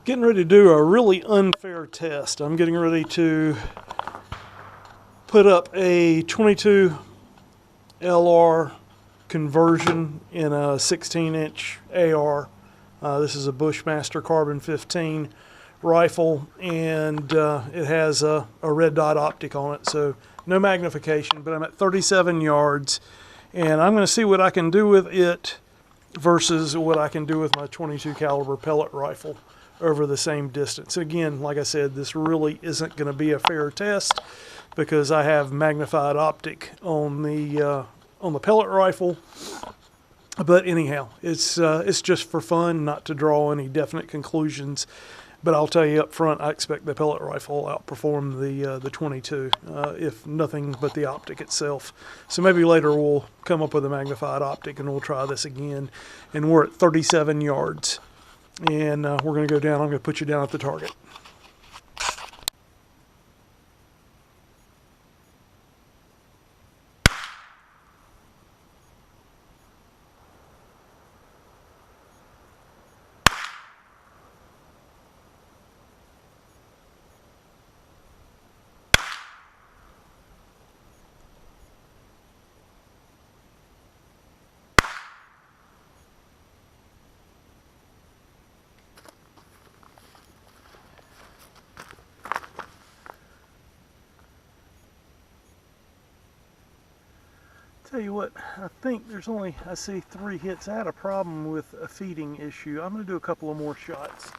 Getting ready to do a really unfair test. I'm getting ready to put up a 22 LR conversion in a 16-inch AR. This is a Bushmaster Carbon 15 rifle, and it has a red dot optic on it, so no magnification, but I'm at 37 yards, and I'm going to see what I can do with it versus what I can do with my 22 caliber pellet rifle over the same distance. Again, like I said, this really isn't going to be a fair test because I have magnified optic on the pellet rifle. But anyhow, it's just for fun, not to draw any definite conclusions. But I'll tell you up front, I expect the pellet rifle will outperform the 22, if nothing but the optic itself. So maybe later we'll come up with a magnified optic and we'll try this again. And we're at 37 yards. And we're going to go down. I'm going to put you down at the target. Tell you what, I think there's only, I see 3 hits. I had a problem with a feeding issue. I'm going to do a couple of more shots.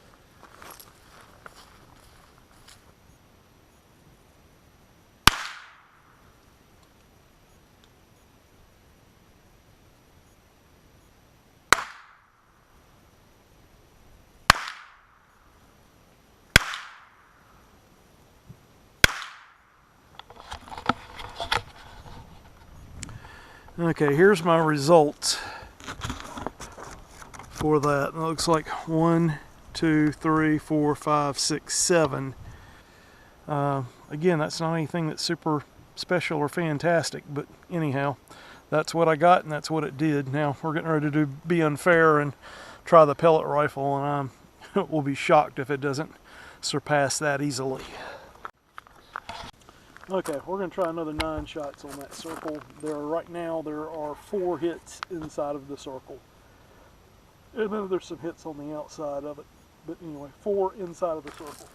Okay, here's my results for that. It looks like 1, 2, 3, 4, 5, 6, 7. Again, that's not anything that's super special or fantastic, but anyhow, that's what I got and that's what it did. Now we're getting ready to be unfair and try the pellet rifle, and I will be shocked if it doesn't surpass that easily. Okay, we're going to try another 9 shots on that circle. Right now there are 4 hits inside of the circle. And then there's some hits on the outside of it. But anyway, 4 inside of the circle.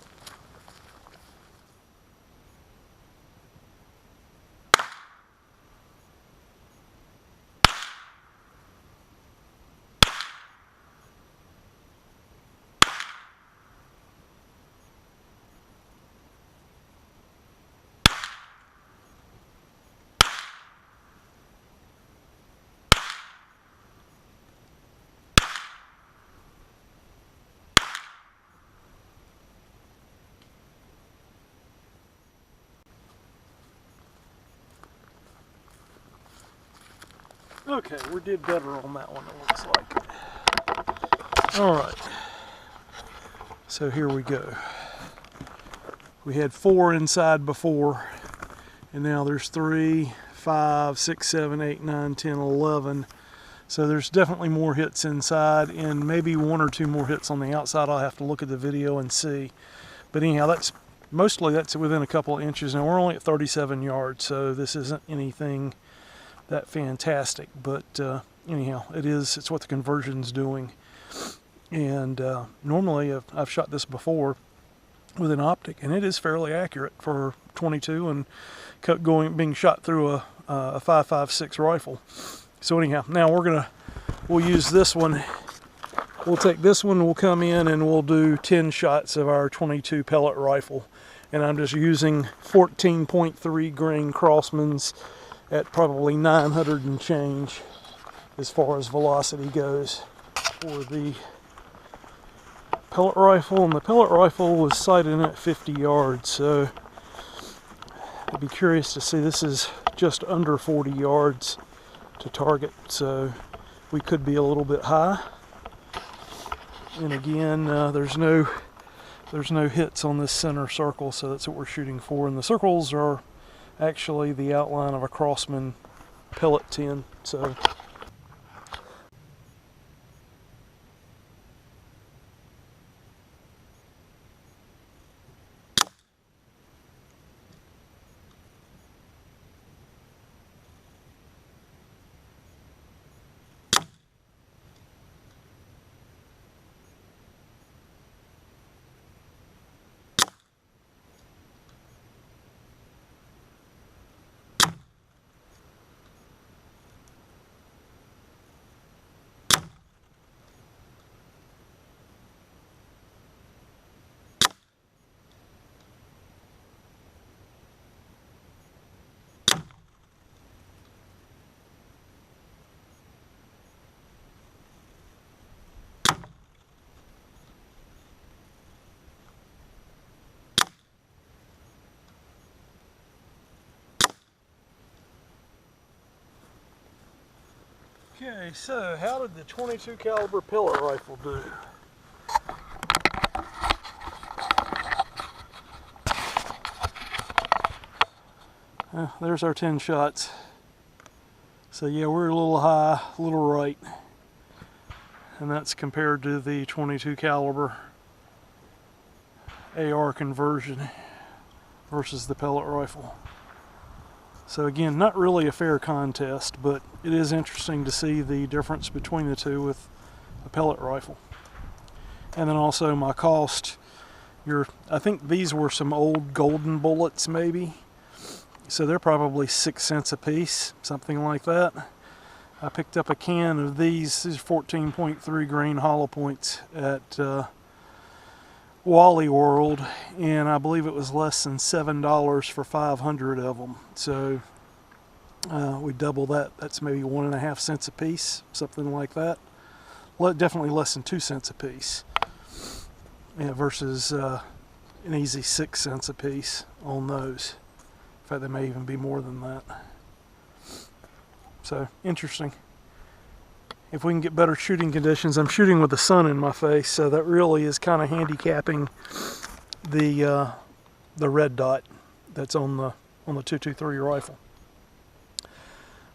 Okay, we did better on that one, it looks like. Alright, so here we go. We had 4 inside before, and now there's 3, 5, 6, 7, 8, 9, 10, 11. So there's definitely more hits inside, and maybe 1 or 2 more hits on the outside. I'll have to look at the video and see. But anyhow, that's within a couple of inches. Now we're only at 37 yards, so this isn't anything that fantastic, but anyhow, it's what the conversion's doing. And normally I've shot this before with an optic, and it is fairly accurate for 22 and being shot through a 5.56 rifle. So anyhow, now we'll use this one. We'll take this one, we'll come in and we'll do 10 shots of our 22 pellet rifle, and I'm just using 14.3 grain Crossmans at probably 900 and change as far as velocity goes for the pellet rifle. And the pellet rifle was sighted in at 50 yards, so I'd be curious to see. This is just under 40 yards to target, so we could be a little bit high. And again, there's no hits on this center circle, so that's what we're shooting for. And the circles are actually the outline of a Crossman pellet tin. So Okay, so how did the 22 caliber pellet rifle do? There's our 10 shots. So yeah, we're a little high, a little right. And that's compared to the 22 caliber AR conversion versus the pellet rifle. So again, not really a fair contest, but it is interesting to see the difference between the two with a pellet rifle. And then also my cost, I think these were some old golden bullets maybe. So they're probably 6 cents a piece, something like that. I picked up a can of these 14.3 grain hollow points at Wally World, and I believe it was less than $7 for 500 of them. So we double that. That's maybe 1.5 cents a piece, something like that. Definitely less than 2 cents a piece, yeah, versus an easy 6 cents a piece on those. In fact, they may even be more than that. So interesting. If we can get better shooting conditions, I'm shooting with the sun in my face, so that really is kind of handicapping the red dot that's on the 223 rifle.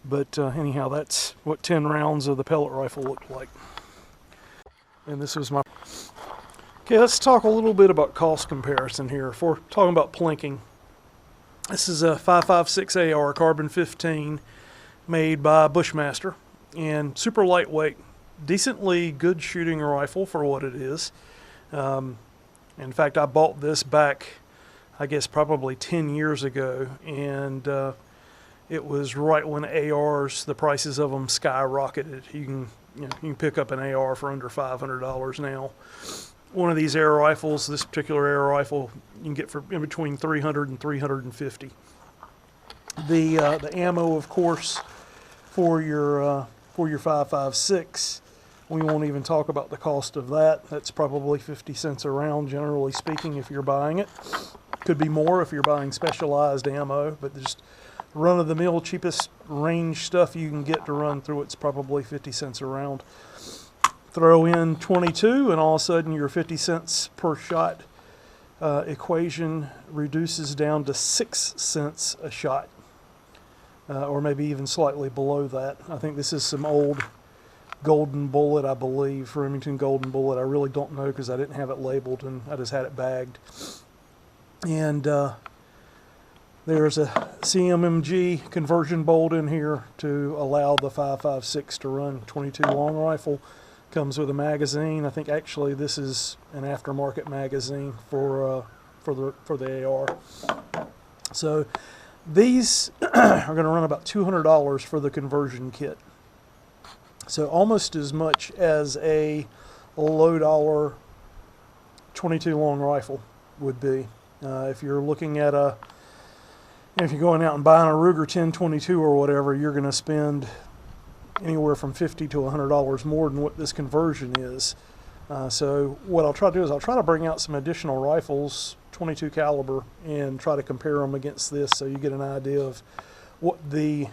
But anyhow, that's what 10 rounds of the pellet rifle looked like. And this was my... Okay, let's talk a little bit about cost comparison here. If we're talking about plinking, this is a 5.56 AR carbon 15 made by Bushmaster, and super lightweight, decently good shooting rifle for what it is. In fact, I bought this back, I guess probably 10 years ago, and it was right when ARs, the prices of them skyrocketed. You can pick up an AR for under $500 now. One of these air rifles, this particular air rifle, you can get for in between $300 and $350. The ammo, of course, for your 5.56, we won't even talk about the cost of that. That's probably 50 cents a round, generally speaking, if you're buying it. Could be more if you're buying specialized ammo, but just run-of-the-mill, cheapest range stuff you can get to run through it's probably 50 cents a round. Throw in 22, and all of a sudden your 50 cents per shot equation reduces down to 6 cents a shot, or maybe even slightly below that. I think this is some old golden bullet, I believe, Remington golden bullet. I really don't know because I didn't have it labeled and I just had it bagged. And there's a CMMG conversion bolt in here to allow the 5.56 to run 22 long rifle. Comes with a magazine. I think actually this is an aftermarket magazine for the AR. So these are going to run about $200 for the conversion kit. So almost as much as a low dollar 22 long rifle would be. If you're looking at if you're going out and buying a Ruger 1022 or whatever, you're going to spend anywhere from $50 to $100 more than what this conversion is. So what I'll try to do is I'll try to bring out some additional rifles, 22 caliber, and try to compare them against this so you get an idea of what the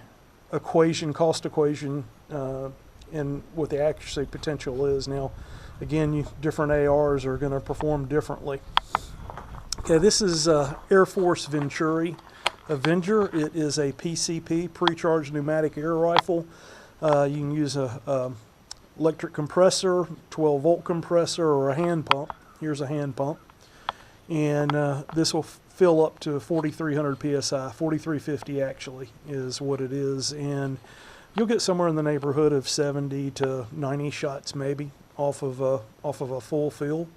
cost equation, and what the accuracy potential is. Now, again, different ARs are going to perform differently. Okay, this is Air Force Venturi Avenger. It is a PCP, pre-charged pneumatic air rifle. You can use a electric compressor, 12-volt compressor, or a hand pump. Here's a hand pump. And this will fill up to 4,300 PSI, 4,350 actually is what it is. And you'll get somewhere in the neighborhood of 70 to 90 shots maybe off of a full fill.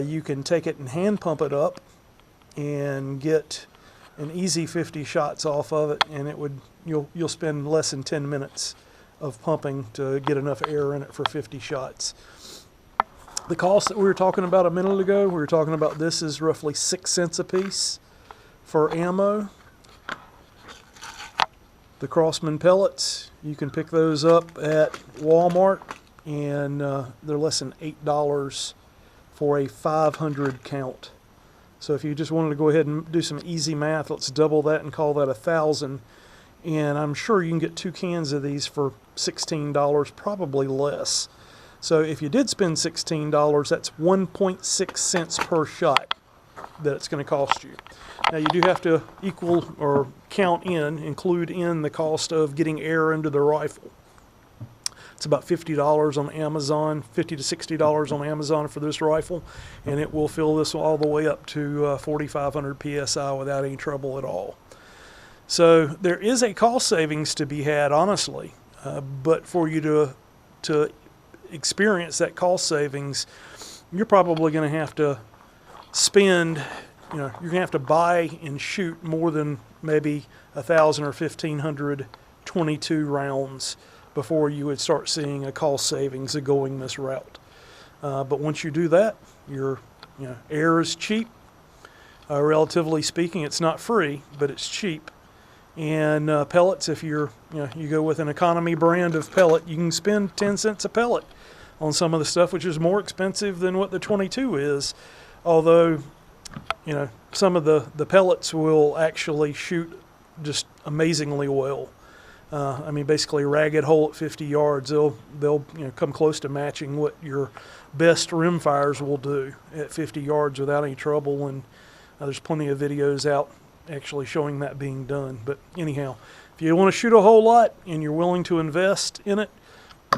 You can take it and hand pump it up and get an easy 50 shots off of it, and you'll spend less than 10 minutes of pumping to get enough air in it for 50 shots. The cost that we were talking about a minute ago, we were talking about this is roughly 6 cents a piece for ammo. The Crossman pellets, you can pick those up at Walmart, and they're less than $8 for a 500 count. So if you just wanted to go ahead and do some easy math, let's double that and call that 1,000. and I'm sure you can get 2 cans of these for $16, probably less. So if you did spend $16, that's 1.6 cents per shot that it's going to cost you. Now you do have to equal or include in the cost of getting air into the rifle. It's about $50 on Amazon, $50 to $60 on Amazon for this rifle, and it will fill this all the way up to 4,500 PSI without any trouble at all. So there is a cost savings to be had, honestly, but for you to experience that cost savings, you're probably going to have to spend, you're going to have to buy and shoot more than maybe 1,000 or 1,500 .22 rounds before you would start seeing a cost savings of going this route. But once you do that, air is cheap. Relatively speaking, it's not free, but it's cheap. And pellets, if you go with an economy brand of pellet, you can spend 10 cents a pellet on some of the stuff, which is more expensive than what the 22 is. Although, some of the pellets will actually shoot just amazingly well. Basically ragged hole at 50 yards, they'll come close to matching what your best rim fires will do at 50 yards without any trouble. And there's plenty of videos out actually showing that being done. But anyhow, if you want to shoot a whole lot and you're willing to invest in it,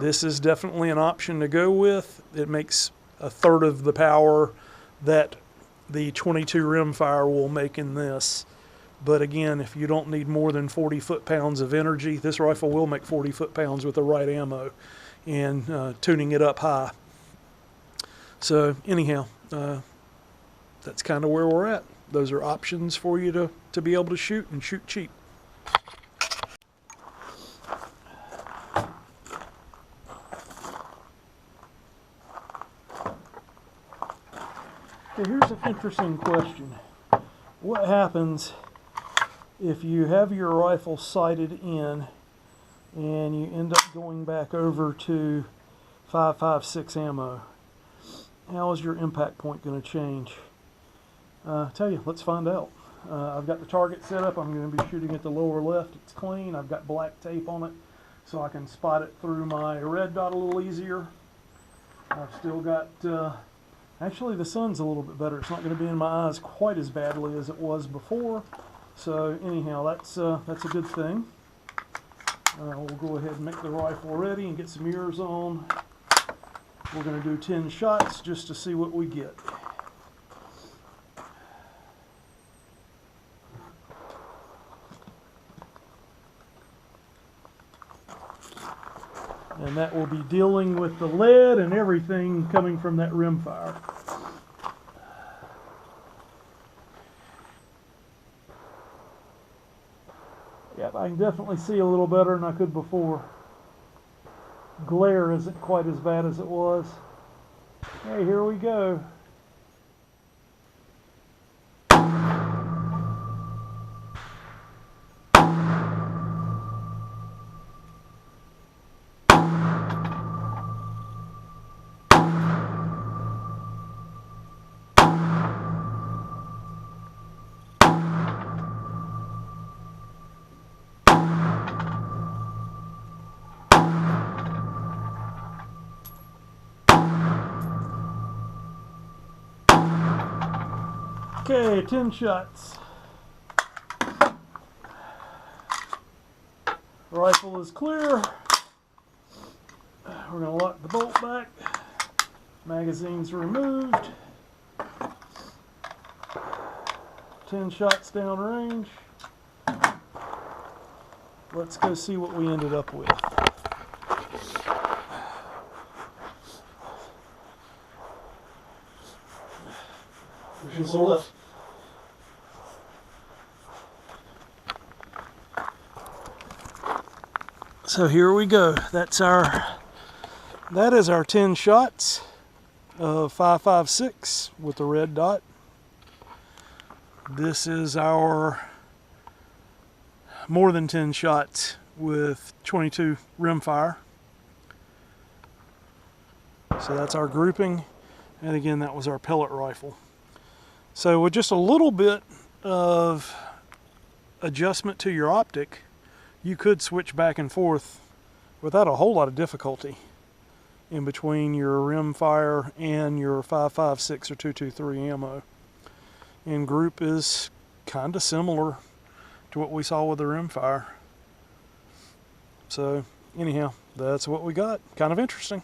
this is definitely an option to go with. It makes 1/3 of the power that the 22 rim fire will make in this. But again, if you don't need more than 40 foot-pounds of energy, this rifle will make 40 foot-pounds with the right ammo and tuning it up high. So anyhow, that's kind of where we're at. Those are options for you to be able to shoot and shoot cheap. Okay, here's an interesting question. What happens if you have your rifle sighted in and you end up going back over to 5.56 ammo? How is your impact point going to change? Tell you, let's find out. I've got the target set up. I'm going to be shooting at the lower left. It's clean. I've got black tape on it so I can spot it through my red dot a little easier. I've still got, actually the sun's a little bit better. It's not going to be in my eyes quite as badly as it was before. So anyhow, that's a good thing. We'll go ahead and make the rifle ready and get some ears on. We're going to do 10 shots just to see what we get. And that will be dealing with the lead and everything coming from that rimfire. Yep, I can definitely see a little better than I could before. Glare isn't quite as bad as it was. Hey, here we go. Okay, 10 shots. Rifle is clear. We're going to lock the bolt back. Magazine's removed. 10 shots downrange. Let's go see what we ended up with. Here's the left. So here we go. That is our 10 shots of 5.56 with the red dot. This is our more than 10 shots with 22 rimfire. So that's our grouping, and again that was our pellet rifle. So with just a little bit of adjustment to your optic, you could switch back and forth without a whole lot of difficulty in between your rimfire and your 5.56 or 223 ammo. And group is kind of similar to what we saw with the rimfire. So anyhow, that's what we got. Kind of interesting.